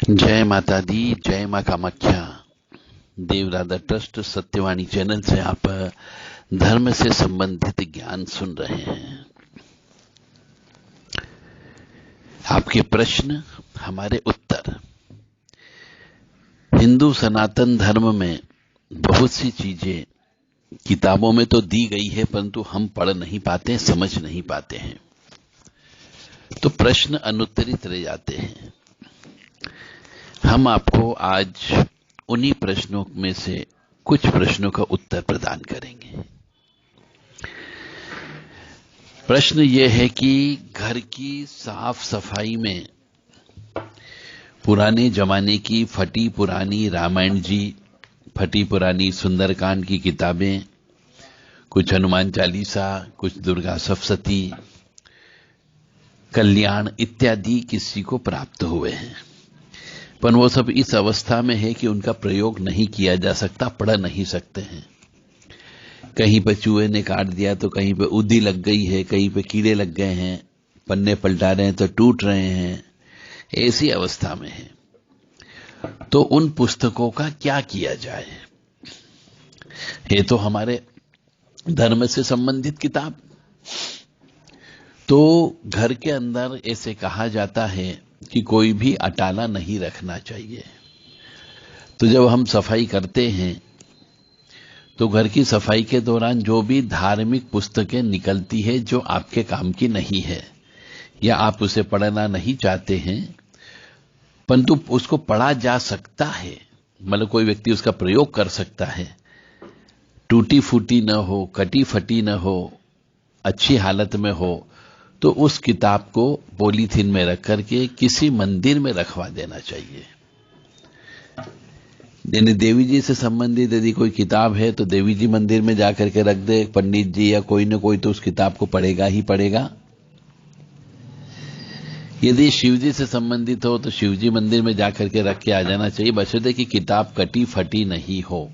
जय माता दी, जय मां कामाख्या। देवराधा ट्रस्ट सत्यवाणी चैनल से आप धर्म से संबंधित ज्ञान सुन रहे हैं। आपके प्रश्न, हमारे उत्तर। हिंदू सनातन धर्म में बहुत सी चीजें किताबों में तो दी गई है, परंतु हम पढ़ नहीं पाते, समझ नहीं पाते हैं, तो प्रश्न अनुत्तरित रह जाते हैं। हम आपको आज उन्हीं प्रश्नों में से कुछ प्रश्नों का उत्तर प्रदान करेंगे। प्रश्न यह है कि घर की साफ सफाई में पुराने जमाने की फटी पुरानी रामायण जी, फटी पुरानी सुंदरकांड की किताबें, कुछ हनुमान चालीसा, कुछ दुर्गा सप्तशती, कल्याण इत्यादि किसी को प्राप्त हुए हैं, पर वो सब इस अवस्था में है कि उनका प्रयोग नहीं किया जा सकता, पढ़ नहीं सकते हैं। कहीं पे चूहे ने काट दिया तो कहीं पे उदी लग गई है, कहीं पे कीड़े लग गए हैं, पन्ने पलटा रहे हैं तो टूट रहे हैं, ऐसी अवस्था में है। तो उन पुस्तकों का क्या किया जाए? ये तो हमारे धर्म से संबंधित किताब। तो घर के अंदर ऐसे कहा जाता है कि कोई भी अटाला नहीं रखना चाहिए। तो जब हम सफाई करते हैं तो घर की सफाई के दौरान जो भी धार्मिक पुस्तकें निकलती है जो आपके काम की नहीं है या आप उसे पढ़ना नहीं चाहते हैं, परंतु उसको पढ़ा जा सकता है, मतलब कोई व्यक्ति उसका प्रयोग कर सकता है, टूटी फूटी न हो, कटी फटी न हो, अच्छी हालत में हो, तो उस किताब को पॉलीथीन में रख करके किसी मंदिर में रखवा देना चाहिए। यानी देवी जी से संबंधित यदि कोई किताब है तो देवी जी मंदिर में जाकर के रख दे, पंडित जी या कोई न कोई तो उस किताब को पढ़ेगा ही पढ़ेगा। यदि शिव जी से संबंधित हो तो शिव जी मंदिर में जाकर के रख के आ जाना चाहिए, बशर्ते कि किताब कटी फटी नहीं हो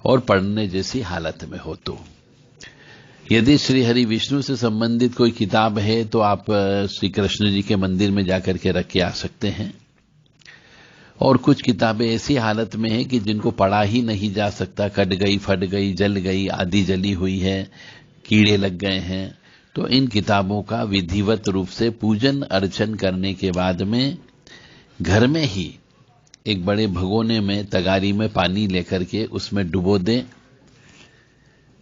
और पढ़ने जैसी हालत में हो। तो यदि श्री हरि विष्णु से संबंधित कोई किताब है तो आप श्री कृष्ण जी के मंदिर में जाकर के रख के आ सकते हैं। और कुछ किताबें ऐसी हालत में हैं कि जिनको पढ़ा ही नहीं जा सकता, कट गई, फट गई, जल गई, आधी जली हुई है, कीड़े लग गए हैं, तो इन किताबों का विधिवत रूप से पूजन अर्चन करने के बाद में घर में ही एक बड़े भगोने में तगारी में पानी लेकर के उसमें डुबो दें।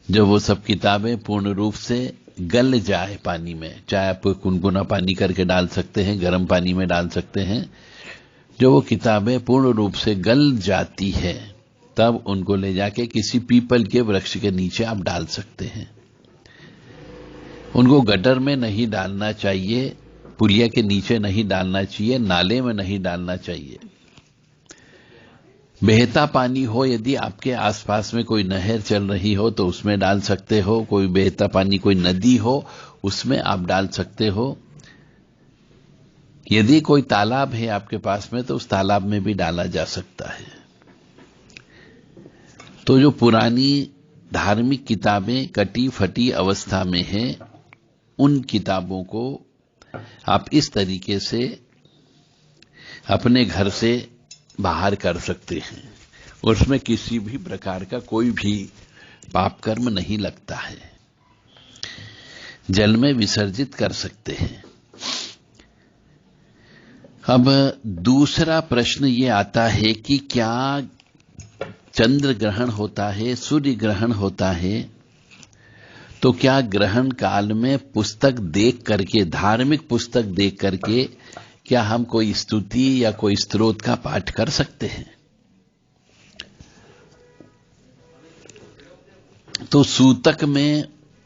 जब वो सब किताबें पूर्ण रूप से गल जाए पानी में, चाहे आप गुनगुना पानी करके डाल सकते हैं, गर्म पानी में डाल सकते हैं, जो वो किताबें पूर्ण रूप से गल जाती है तब उनको ले जाके किसी पीपल के वृक्ष के नीचे आप डाल सकते हैं। उनको गटर में नहीं डालना चाहिए, पुलिया के नीचे नहीं डालना चाहिए, नाले में नहीं डालना चाहिए। बहता पानी हो, यदि आपके आसपास में कोई नहर चल रही हो तो उसमें डाल सकते हो, कोई बहता पानी कोई नदी हो उसमें आप डाल सकते हो। यदि कोई तालाब है आपके पास में तो उस तालाब में भी डाला जा सकता है। तो जो पुरानी धार्मिक किताबें कटी फटी अवस्था में हैं, उन किताबों को आप इस तरीके से अपने घर से बाहर कर सकते हैं। उसमें किसी भी प्रकार का कोई भी पाप कर्म नहीं लगता है, जल में विसर्जित कर सकते हैं। अब दूसरा प्रश्न ये आता है कि क्या चंद्र ग्रहण होता है, सूर्य ग्रहण होता है, तो क्या ग्रहण काल में पुस्तक देख करके, धार्मिक पुस्तक देख करके क्या हम कोई स्तुति या कोई स्तोत्र का पाठ कर सकते हैं? तो सूतक में,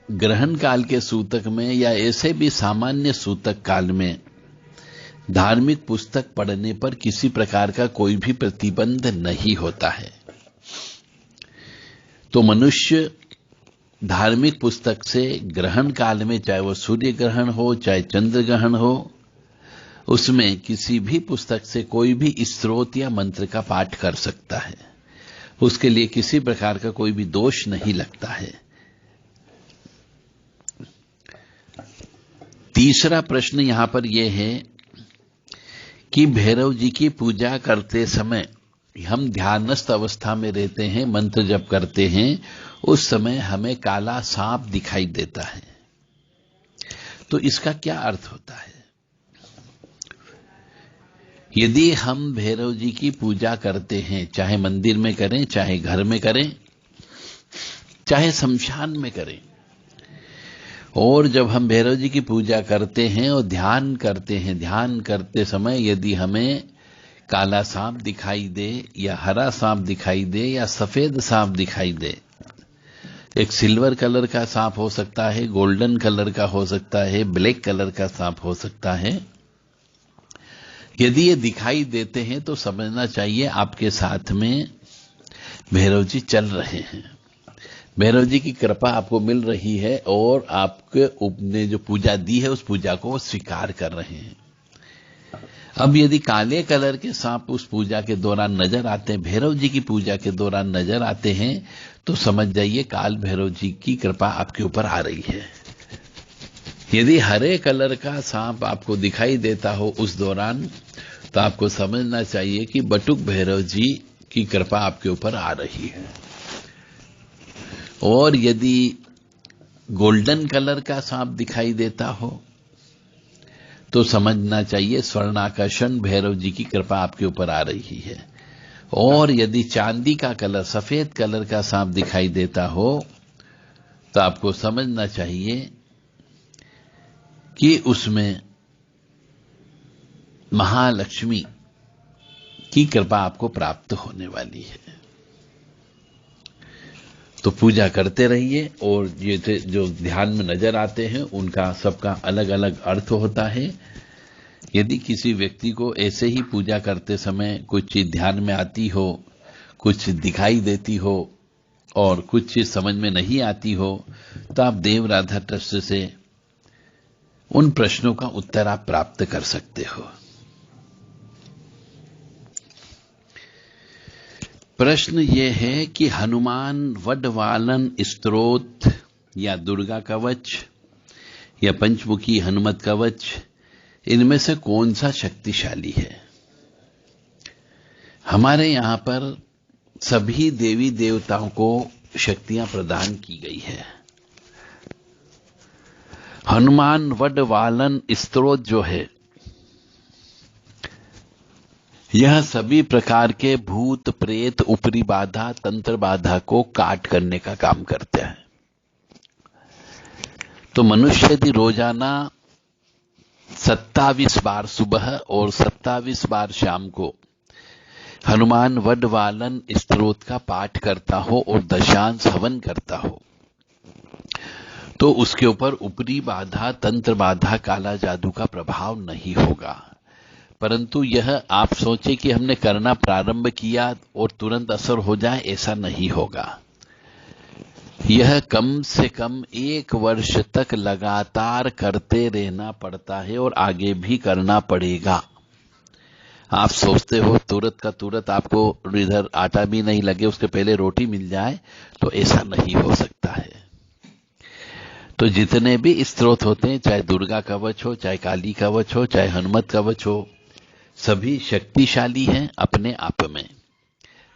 ग्रहण काल के सूतक में या ऐसे भी सामान्य सूतक काल में धार्मिक पुस्तक पढ़ने पर किसी प्रकार का कोई भी प्रतिबंध नहीं होता है। तो मनुष्य धार्मिक पुस्तक से ग्रहण काल में, चाहे वो सूर्य ग्रहण हो चाहे चंद्र ग्रहण हो, उसमें किसी भी पुस्तक से कोई भी स्तोत्र या मंत्र का पाठ कर सकता है। उसके लिए किसी प्रकार का कोई भी दोष नहीं लगता है। तीसरा प्रश्न यहां पर यह है कि भैरव जी की पूजा करते समय हम ध्यानस्थ अवस्था में रहते हैं, मंत्र जप करते हैं, उस समय हमें काला सांप दिखाई देता है। तो इसका क्या अर्थ होता है? यदि हम भैरव जी की पूजा करते हैं, चाहे मंदिर में करें, चाहे घर में करें, चाहे शमशान में करें, और जब हम भैरव जी की पूजा करते हैं और ध्यान करते हैं, ध्यान करते समय यदि हमें काला सांप दिखाई दे या हरा सांप दिखाई दे या सफेद सांप दिखाई दे, एक सिल्वर कलर का सांप हो सकता है, गोल्डन कलर का हो सकता है, ब्लैक कलर का सांप हो सकता है, यदि ये दिखाई देते हैं तो समझना चाहिए आपके साथ में भैरव जी चल रहे हैं, भैरव जी की कृपा आपको मिल रही है और आपने जो पूजा दी है उस पूजा को वो स्वीकार कर रहे हैं। अब यदि काले कलर के सांप उस पूजा के दौरान नजर आते हैं, भैरव जी की पूजा के दौरान नजर आते हैं, तो समझ जाइए काल भैरव जी की कृपा आपके ऊपर आ रही है। यदि हरे कलर का सांप आपको दिखाई देता हो उस दौरान, तो आपको समझना चाहिए कि बटुक भैरव जी की कृपा आपके ऊपर आ रही है। और यदि गोल्डन कलर का सांप दिखाई देता हो तो समझना चाहिए स्वर्णाकर्षण भैरव जी की कृपा आपके ऊपर आ रही है। और यदि चांदी का कलर, सफेद कलर का सांप दिखाई देता हो तो आपको समझना चाहिए कि उसमें महालक्ष्मी की कृपा आपको प्राप्त होने वाली है। तो पूजा करते रहिए, और ये जो ध्यान में नजर आते हैं उनका सबका अलग अलग अर्थ होता है। यदि किसी व्यक्ति को ऐसे ही पूजा करते समय कुछ चीज ध्यान में आती हो, कुछ दिखाई देती हो और कुछ चीज समझ में नहीं आती हो, तो आप देव राधा ट्रस्ट से उन प्रश्नों का उत्तर आप प्राप्त कर सकते हो। प्रश्न यह है कि हनुमान वडवालन स्तोत्र या दुर्गा कवच या पंचमुखी हनुमत कवच, इनमें से कौन सा शक्तिशाली है? हमारे यहां पर सभी देवी देवताओं को शक्तियां प्रदान की गई है। हनुमान वडवालन स्तोत्र जो है, यह सभी प्रकार के भूत प्रेत, ऊपरी बाधा, तंत्र बाधा को काट करने का काम करते हैं। तो मनुष्य यदि रोजाना 27 बार सुबह और 27 बार शाम को हनुमान वडवालन स्तोत्र का पाठ करता हो और दशांश हवन करता हो, तो उसके ऊपर ऊपरी बाधा, तंत्र बाधा, काला जादू का प्रभाव नहीं होगा। परंतु यह आप सोचे कि हमने करना प्रारंभ किया और तुरंत असर हो जाए, ऐसा नहीं होगा। यह कम से कम 1 वर्ष तक लगातार करते रहना पड़ता है और आगे भी करना पड़ेगा। आप सोचते हो तुरंत का तुरंत आपको इधर आटा भी नहीं लगे, उसके पहले रोटी मिल जाए, तो ऐसा नहीं हो सकता है। तो जितने भी स्तोत्र होते हैं, चाहे दुर्गा कवच हो, चाहे काली कवच हो, चाहे हनुमत कवच हो, सभी शक्तिशाली हैं अपने आप में,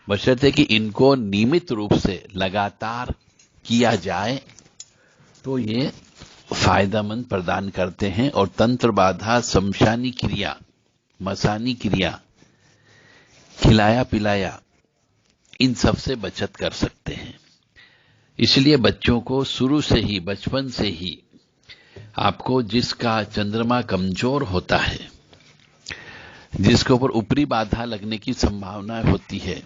बशर्ते कि इनको नियमित रूप से लगातार किया जाए तो ये फायदेमंद प्रदान करते हैं। और तंत्र बाधा, शमशानी क्रिया, मसानी क्रिया, खिलाया पिलाया, इन सब से बचत कर सकते हैं। इसलिए बच्चों को शुरू से ही, बचपन से ही आपको जिसका चंद्रमा कमजोर होता है, जिसके ऊपर ऊपरी बाधा लगने की संभावना होती है,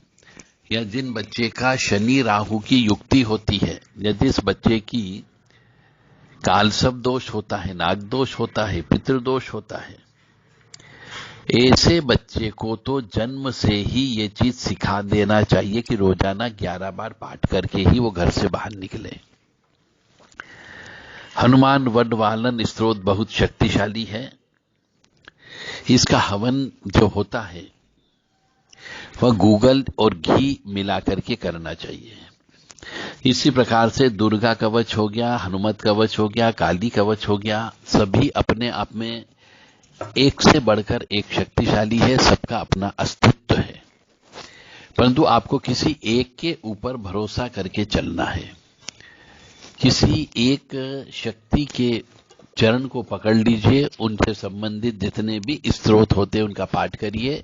या जिन बच्चे का शनि राहु की युक्ति होती है, यदि इस बच्चे की कालसर्प दोष होता है, नाग दोष होता है, पितृदोष होता है, ऐसे बच्चे को तो जन्म से ही ये चीज सिखा देना चाहिए कि रोजाना 11 बार पाठ करके ही वो घर से बाहर निकले। हनुमान वडवालन स्तोत्र बहुत शक्तिशाली है। इसका हवन जो होता है वह गूगल और घी मिला करके करना चाहिए। इसी प्रकार से दुर्गा कवच हो गया, हनुमत कवच हो गया, काली कवच हो गया, सभी अपने आप में एक से बढ़कर एक शक्तिशाली है, सबका अपना अस्तित्व है, परंतु आपको किसी एक के ऊपर भरोसा करके चलना है। किसी एक शक्ति के चरण को पकड़ लीजिए, उनसे संबंधित जितने भी स्त्रोत होते हैं उनका पाठ करिए,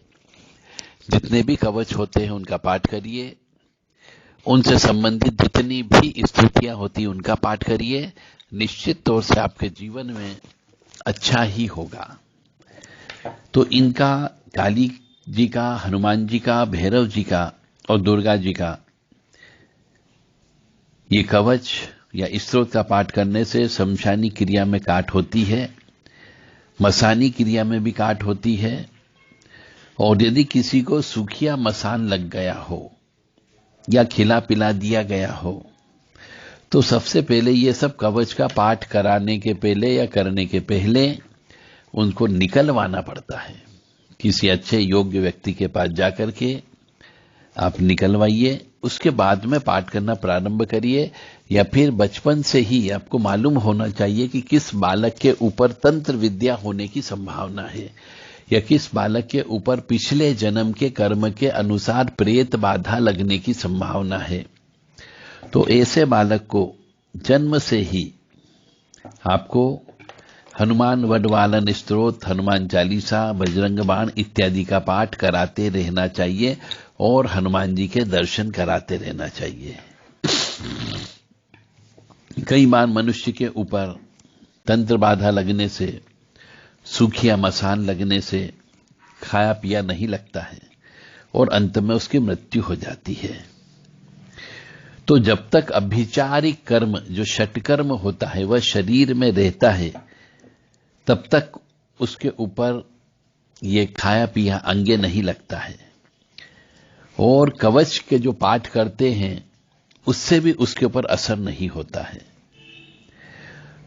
जितने भी कवच होते हैं उनका पाठ करिए, उनसे संबंधित जितनी भी स्तुतियां होती हैं उनका पाठ करिए। निश्चित तौर से आपके जीवन में अच्छा ही होगा। तो इनका, काली जी का, हनुमान जी का, भैरव जी का और दुर्गा जी का ये कवच या स्त्रोत का पाठ करने से शमशानी क्रिया में काट होती है, मसानी क्रिया में भी काट होती है। और यदि किसी को सूखिया मसान लग गया हो या खिला पिला दिया गया हो, तो सबसे पहले ये सब कवच का पाठ कराने के पहले या करने के पहले उनको निकलवाना पड़ता है। किसी अच्छे योग्य व्यक्ति के पास जाकर के आप निकलवाइए, उसके बाद में पाठ करना प्रारंभ करिए। या फिर बचपन से ही आपको मालूम होना चाहिए कि किस बालक के ऊपर तंत्र विद्या होने की संभावना है, या किस बालक के ऊपर पिछले जन्म के कर्म के अनुसार प्रेत बाधा लगने की संभावना है। तो ऐसे बालक को जन्म से ही आपको हनुमान वडवालन स्तोत्र, हनुमान चालीसा, बजरंग बाण इत्यादि का पाठ कराते रहना चाहिए और हनुमान जी के दर्शन कराते रहना चाहिए। कई बार मनुष्य के ऊपर तंत्र बाधा लगने से, सूखिया मसान लगने से खाया पिया नहीं लगता है और अंत में उसकी मृत्यु हो जाती है। तो जब तक अभिचारिक कर्म, जो षटकर्म होता है, वह शरीर में रहता है, तब तक उसके ऊपर ये खाया पिया अंगे नहीं लगता है। और कवच के जो पाठ करते हैं उससे भी उसके ऊपर असर नहीं होता है।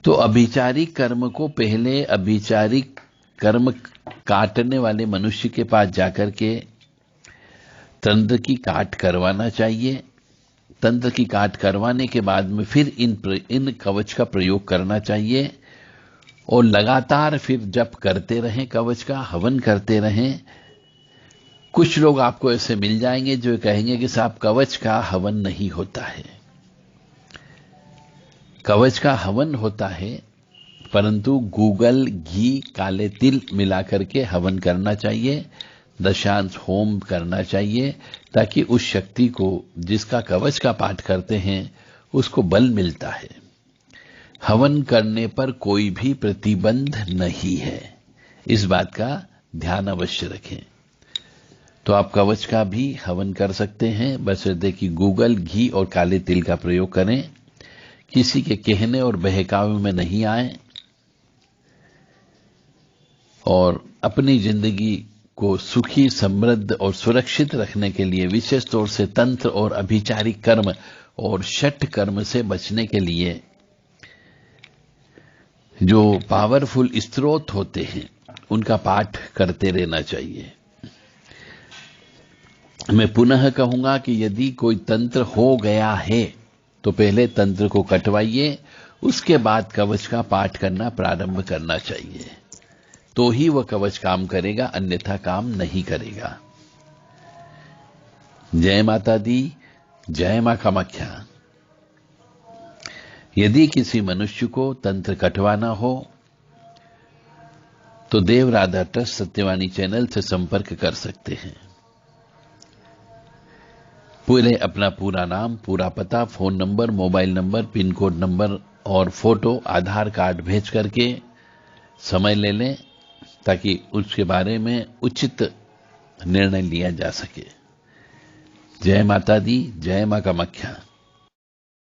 तो अभिचारिक कर्म को पहले अभिचारिक कर्म काटने वाले मनुष्य के पास जाकर के तंत्र की काट करवाना चाहिए। तंत्र की काट करवाने के बाद में फिर इन कवच का प्रयोग करना चाहिए और लगातार फिर जप करते रहें, कवच का हवन करते रहें। कुछ लोग आपको ऐसे मिल जाएंगे जो कहेंगे कि साहब कवच का हवन नहीं होता है। कवच का हवन होता है, परंतु गूगल, घी, काले तिल मिलाकर के हवन करना चाहिए, दशांश होम करना चाहिए, ताकि उस शक्ति को जिसका कवच का पाठ करते हैं उसको बल मिलता है। हवन करने पर कोई भी प्रतिबंध नहीं है, इस बात का ध्यान अवश्य रखें। तो आप कवच का भी हवन कर सकते हैं, बशर्ते कि गूगल, घी और काले तिल का प्रयोग करें, किसी के कहने और बहकावे में नहीं आए और अपनी जिंदगी को सुखी, समृद्ध और सुरक्षित रखने के लिए विशेष तौर से तंत्र और अभिचारिक कर्म और षट कर्म से बचने के लिए जो पावरफुल स्त्रोत होते हैं उनका पाठ करते रहना चाहिए। मैं पुनः कहूंगा कि यदि कोई तंत्र हो गया है तो पहले तंत्र को कटवाइए, उसके बाद कवच का पाठ करना प्रारंभ करना चाहिए, तो ही वह कवच काम करेगा, अन्यथा काम नहीं करेगा। जय माता दी, जय मां कामाख्या। यदि किसी मनुष्य को तंत्र कटवाना हो तो देव राधा ट्रस्ट सत्यवाणी चैनल से संपर्क कर सकते हैं। अपना पूरा नाम, पूरा पता, phone number, mobile number, pin code number और फोटो, आधार कार्ड भेज करके समय ले लें, ताकि उसके बारे में उचित निर्णय लिया जा सके। जय माता दी, जय मां कामाख्या।